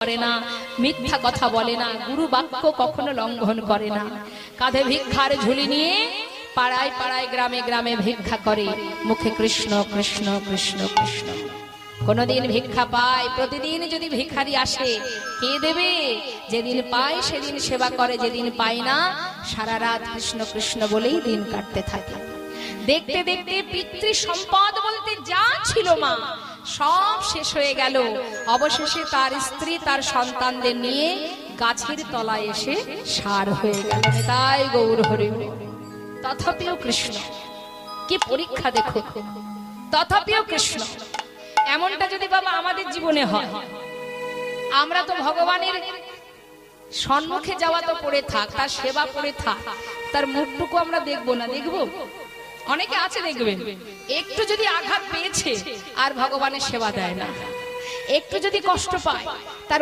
করে না, মিথ্যা কথা বলে না, গুরু বাক্য কখনো লঙ্ঘন করে না। কাঁধে ভিক্ষার ঝুলি নিয়ে পাড়ায় পাড়ায় গ্রামে গ্রামে ভিক্ষা করে, মুখে কৃষ্ণ কৃষ্ণ কৃষ্ণ কৃষ্ণ। কোনদিন ভিক্ষা পায়? প্রতিদিন যদি ভিখারি আসে কে দেবে? যেদিন পায় সেদিন সেবা করে, যেদিন পায় না সারা রাত কৃষ্ণ কৃষ্ণ বলেই দিন কাটতে থাকে। দেখতে দেখতে পিতৃ সম্পদ বলতে যা ছিল মা সব শেষ হয়ে গেল। অবশেষে তার স্ত্রী তার সন্তানদের নিয়ে গাছের তলায় এসে সার হয়ে গেল। তাই গৌর হরি। তথাপিও কৃষ্ণ, কি পরীক্ষা দেখো, তথাপিও কৃষ্ণ। এমনটা যদি বাবা আমাদের জীবনে হয়, আমরা তো ভগবানের সম্মুখে যাওয়া তো পড়ে থাক, তার সেবা পড়ে থাক, তার মুখটুকু আমরা দেখবো না? দেখবো। অনেকে আছে দেখবেন, একটু যদি আঘাত পেয়েছে আর ভগবানের সেবা দেয় না, একটু যদি কষ্ট পায় তার